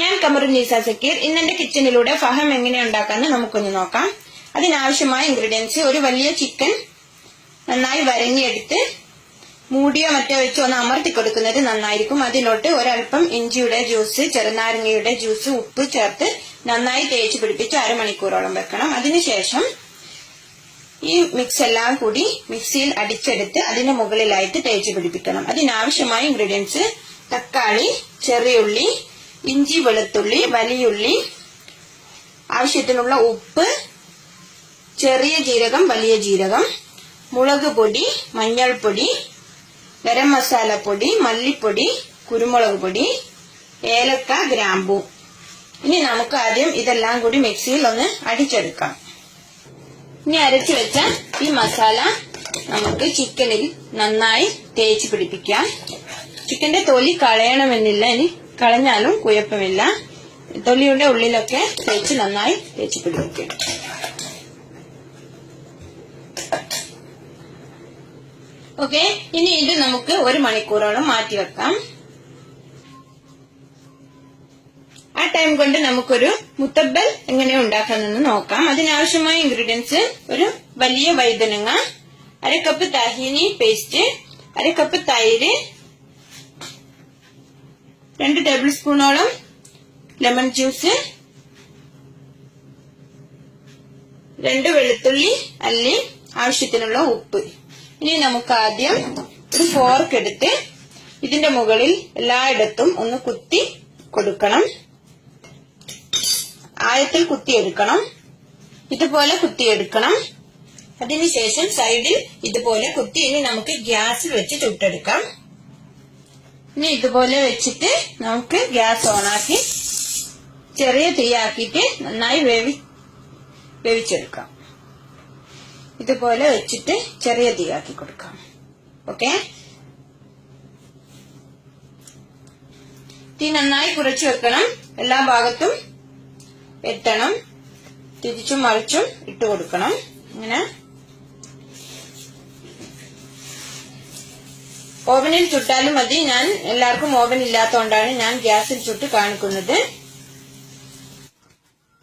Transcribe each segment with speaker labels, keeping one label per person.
Speaker 1: ഞാൻ കമറുന്നീസ സക്കീർ. ഇന്നെന്റെ കിച്ചണിലൂടെ ഫഹം എങ്ങനെ ഉണ്ടാക്കാന്ന് നമുക്കൊന്ന് നോക്കാം. അതിനാവശ്യമായ ഇൻഗ്രീഡിയൻസ്: ഒരു വലിയ ചിക്കൻ നന്നായി വരഞ്ഞെടുത്ത് മൂടിയോ മറ്റോ വെച്ച് ഒന്ന് അമർത്തി കൊടുക്കുന്നത് നന്നായിരിക്കും. അതിലോട്ട് ഒരൽപ്പം ഇഞ്ചിയുടെ ജ്യൂസ്, ചെറുനാരങ്ങയുടെ ജ്യൂസ്, ഉപ്പ് ചേർത്ത് നന്നായി തേച്ച് പിടിപ്പിച്ച് അരമണിക്കൂറോളം വെക്കണം. അതിനുശേഷം ഈ മിക്സ് എല്ലാം കൂടി മിക്സിയിൽ അടിച്ചെടുത്ത് അതിന് മുകളിലായിട്ട് തേച്ച് പിടിപ്പിക്കണം. അതിനാവശ്യമായ ഇൻഗ്രീഡിയൻസ്: തക്കാളി, ചെറിയുള്ളി, ഇഞ്ചി, വെളുത്തുള്ളി, വലിയുള്ളി, ആവശ്യത്തിനുള്ള ഉപ്പ്, ചെറിയ ജീരകം, വലിയ ജീരകം, മുളക് പൊടി, മഞ്ഞൾപ്പൊടി, ഗരം മസാലപ്പൊടി, മല്ലിപ്പൊടി, കുരുമുളക് പൊടി, ഏലക്ക, ഗ്രാമ്പൂ. ഇനി നമുക്ക് ആദ്യം ഇതെല്ലാം കൂടി മിക്സിയിൽ ഒന്ന് അടിച്ചെടുക്കാം. ഇനി അരച്ചു വെച്ച ഈ മസാല നമുക്ക് ചിക്കനിൽ നന്നായി തേച്ച് പിടിപ്പിക്കാം. ചിക്കന്റെ തൊലി കളയണമെന്നില്ല, ഇനി കളഞ്ഞാലും കുഴപ്പമില്ല. തൊലിയുടെ ഉള്ളിലൊക്കെ തേച്ച് നന്നായി തേച്ച് പിടിപ്പിക്കും. ഓക്കെ, ഇനി ഇത് നമുക്ക് 1 മണിക്കൂറോളം മാറ്റി വെക്കാം. ആ ടൈം കൊണ്ട് നമുക്കൊരു മുത്തബ്ബൽ എങ്ങനെ ഉണ്ടാക്കാമെന്ന് നോക്കാം. അതിനാവശ്യമായ ഇൻഗ്രീഡിയൻസ്: ഒരു വലിയ വഴുതനങ്ങ, 1/2 കപ്പ് തഹീനി പേസ്റ്റ്, 1/2 കപ്പ് തൈര്, 2 ടേബിൾ സ്പൂണോളം ലെമൺ ജ്യൂസ്, 2 വെളുത്തുള്ളി അല്ലി, ആവശ്യത്തിനുള്ള ഉപ്പ്. ഇനി നമുക്ക് ആദ്യം ഒരു ഫോർക്ക് എടുത്ത് ഇതിന്റെ മുകളിൽ എല്ലായിടത്തും ഒന്ന് കുത്തി കൊടുക്കണം. ആഴത്തിൽ കുത്തിയെടുക്കണം. ഇതുപോലെ കുത്തിയെടുക്കണം. അതിനുശേഷം സൈഡിൽ ഇതുപോലെ കുത്തി ഇനി നമുക്ക് ഗ്യാസിൽ വെച്ച് ചുട്ടെടുക്കാം. ഇനി ഇതുപോലെ വെച്ചിട്ട് നമുക്ക് ഗ്യാസ് ഓണാക്കി ചെറിയ തീയാക്കിയിട്ട് നന്നായി വേവിച്ചെടുക്കാം. ഇതുപോലെ വെച്ചിട്ട് ചെറിയ തീയാക്കി കൊടുക്കാം. ഓക്കെ, തീ നന്നായി കുറച്ച് വെക്കണം. എല്ലാ ഭാഗത്തും എത്തണം. തിരിച്ചും മറിച്ചും ഇട്ട് കൊടുക്കണം. ഇങ്ങനെ ഓവനിൽ ചുട്ടാലും മതി. ഞാൻ എല്ലാവർക്കും ഓവൻ ഇല്ലാത്തതുകൊണ്ടാണ് ഞാൻ ഗ്യാസിൽ ചുട്ട് കാണിക്കുന്നത്.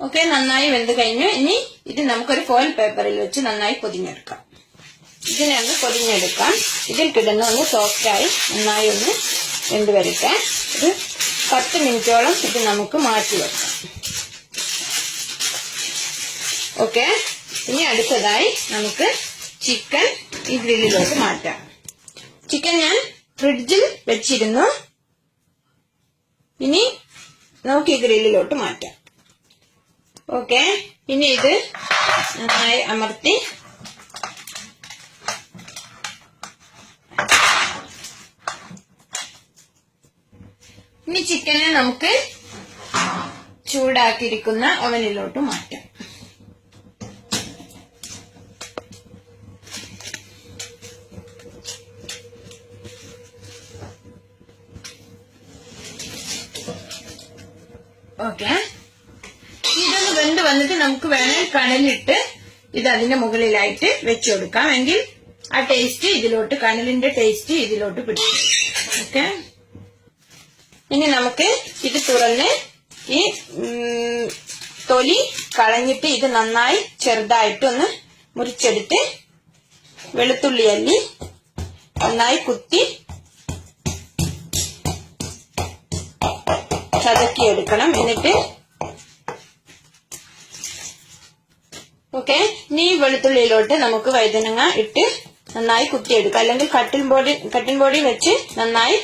Speaker 1: ഓക്കെ, നന്നായി വെന്ത് കഴിഞ്ഞു. ഇനി ഇത് നമുക്കൊരു ഫോയിൽ പേപ്പറിൽ വെച്ച് നന്നായി പൊതിഞ്ഞെടുക്കാം. ഇതിനെ ഒന്ന് പൊതിഞ്ഞെടുക്കാം. ഇതിൽ കിടന്ന് ഒന്ന് സോഫ്റ്റായി നന്നായി ഒന്ന് വെന്ത് വരട്ടെ. ഒരു 10 മിനിറ്റോളം ഇത് നമുക്ക് മാറ്റി വെക്കാം. ഓക്കെ, ഇനി അടുത്തതായി നമുക്ക് ചിക്കൻ ഈ ഗ്രില്ലിലോട്ട് മാറ്റാം. ചിക്കൻ ഞാൻ ഫ്രിഡ്ജിൽ വെച്ചിരുന്നു. ഇനി നമുക്ക് ഈ ഗ്രില്ലിലോട്ട് മാറ്റാം. ഓക്കെ, ഇനി ഇത് നന്നായി അമർത്തി ഇനി ചിക്കനെ നമുക്ക് ചൂടാക്കിയിരിക്കുന്ന ഓവനിലോട്ട് മാറ്റാം. ഓക്കെ, ഇതൊന്ന് വെന്ത് വന്നിട്ട് നമുക്ക് വേണേൽ കനലിട്ട് ഇത് അതിന്റെ മുകളിലായിട്ട് വെച്ചു കൊടുക്കാം. എങ്കിൽ ആ ടേസ്റ്റ് ഇതിലോട്ട്, കനലിന്റെ ടേസ്റ്റ് ഇതിലോട്ട് പിടിക്കും. ഓക്കെ, ഇനി നമുക്ക് ഇത് തുറന്ന് ഈ തൊലി കളഞ്ഞിട്ട് ഇത് നന്നായി ചെറുതായിട്ടൊന്ന് മുറിച്ചെടുത്ത് വെളുത്തുള്ളി അല്ലി നന്നായി കുത്തി ചതക്കിയെടുക്കണം. എന്നിട്ട് ഓക്കെ, ഇനി വെളുത്തുള്ളിയിലോട്ട് നമുക്ക് വഴുതനങ്ങ ഇട്ട് നന്നായി കുത്തിയെടുക്കാം. അല്ലെങ്കിൽ കട്ടിൻ ബോർഡിൽ വെച്ച് നന്നായി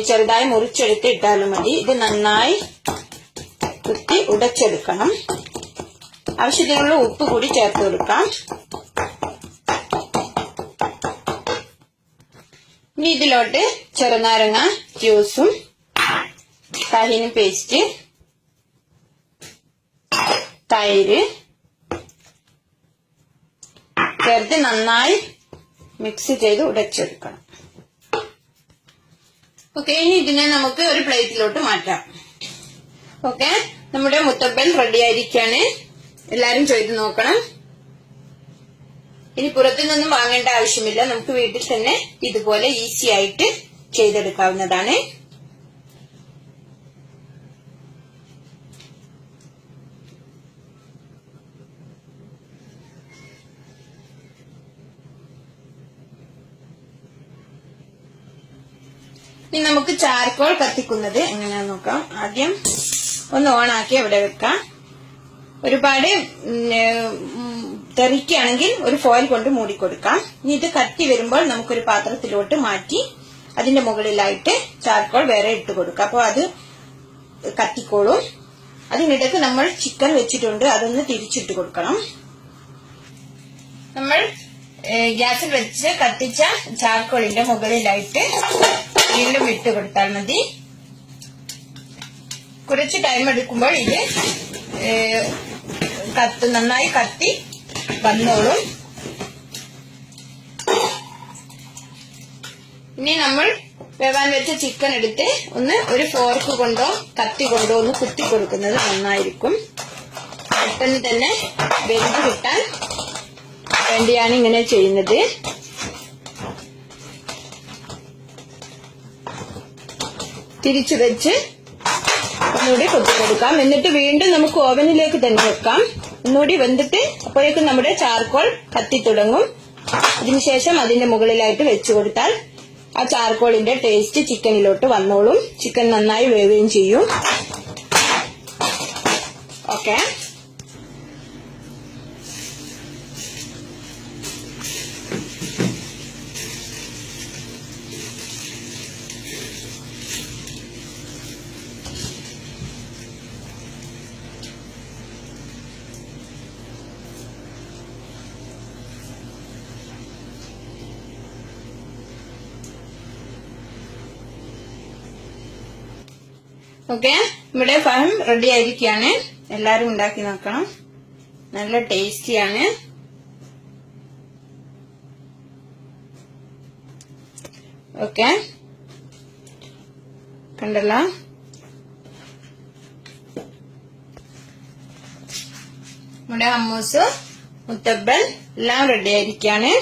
Speaker 1: ചെറുതായി മുറിച്ചെടുത്ത് ഇട്ടാലും മതി. ഇത് നന്നായി കുത്തി ഉടച്ചെടുക്കണം. ആവശ്യത്തിനുള്ള ഉപ്പ് കൂടി ചേർത്ത് കൊടുക്കാം. ഇനി ഇതിലോട്ട് ചെറുനാരങ്ങ ജ്യൂസും തഹീനി പേസ്റ്റ്, തൈര് ചേർത്ത് നന്നായി മിക്സ് ചെയ്ത് ഉടച്ചെടുക്കണം. ഓക്കെ, ഇനി ഇതിനെ നമുക്ക് ഒരു പ്ലേറ്റിലോട്ട് മാറ്റാം. ഓക്കെ, നമ്മുടെ മുത്തബ്ബൽ റെഡി ആയിരിക്കാണ്. എല്ലാരും ചെയ്ത് നോക്കണം. ഇനി പുറത്തുനിന്നും വാങ്ങേണ്ട ആവശ്യമില്ല. നമുക്ക് വീട്ടിൽ തന്നെ ഇതുപോലെ ഈസി ആയിട്ട് ചെയ്തെടുക്കാവുന്നതാണ്. ഇനി നമുക്ക് ചാർക്കോൾ കത്തിക്കുന്നത് എങ്ങനെയാന്ന് നോക്കാം. ആദ്യം ഒന്ന് ഓണാക്കി അവിടെ വെക്കാം. ഒരുപാട് തെറിക്കുകയാണെങ്കിൽ ഒരു ഫോയിൽ കൊണ്ട് മൂടിക്കൊടുക്കാം. ഇനി ഇത് കത്തി വരുമ്പോൾ നമുക്കൊരു പാത്രത്തിലോട്ട് മാറ്റി അതിന്റെ മുകളിലായിട്ട് ചാർക്കോൾ വേറെ ഇട്ട് കൊടുക്കാം. അപ്പോൾ അത് കത്തിക്കോളും. അതിനിടയ്ക്ക് നമ്മൾ ചിക്കൻ വെച്ചിട്ടുണ്ട്, അതൊന്ന് തിരിച്ചിട്ട് കൊടുക്കണം. നമ്മൾ ഗ്യാസിൽ വെച്ച് കത്തിച്ച ചാർക്കോളിന്റെ മുകളിലായിട്ട് വീണ്ടും ഇട്ട് കൊടുത്താൽ മതി. കുറച്ച് ടൈം എടുക്കുമ്പോൾ ഇത് നന്നായി കത്തി വന്നോളും. ഇനി നമ്മൾ വേവാൻ വെച്ച ചിക്കൻ എടുത്ത് ഒരു ഫോർക്ക് കൊണ്ടോ കത്തി കൊണ്ടോ ഒന്ന് കുത്തി കൊടുക്കുന്നത് നന്നായിരിക്കും. പെട്ടെന്ന് തന്നെ വെന്ത് കിട്ടാൻ വേണ്ടിയാണ് ഇങ്ങനെ ചെയ്യുന്നത്. തിരിച്ചു വെച്ച് ഒന്നുകൂടി കൊത്തി കൊടുക്കാം. എന്നിട്ട് വീണ്ടും നമുക്ക് ഓവനിലേക്ക് തന്നെ വെക്കാം. ഒന്നുകൂടി വെന്തിട്ട് അപ്പോഴേക്കും നമ്മുടെ ചാർക്കോൾ കത്തി തുടങ്ങും. അതിനുശേഷം അതിന്റെ മുകളിലായിട്ട് വെച്ചു കൊടുത്താൽ ആ ചാർക്കോളിന്റെ ടേസ്റ്റ് ചിക്കനിലോട്ട് വന്നോളും. ചിക്കൻ നന്നായി വേവുകയും ചെയ്യും. ഓക്കെ, നമ്മുടെ ഫഹം റെഡി ആയിരിക്കുകയാണ്. എല്ലാരും ഉണ്ടാക്കി നോക്കണം. നല്ല ടേസ്റ്റിയാണ്. ഓക്കെ, കണ്ടല്ലോ. നമ്മുടെ ഹമ്മൂസ്, മുത്തബ്ബൽ എല്ലാം റെഡി ആയിരിക്കുകയാണ്.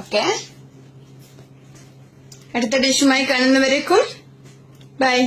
Speaker 1: ഓക്കെ, അടുത്ത ഡിഷുമായി കാണുന്നവരേക്കും ബൈ.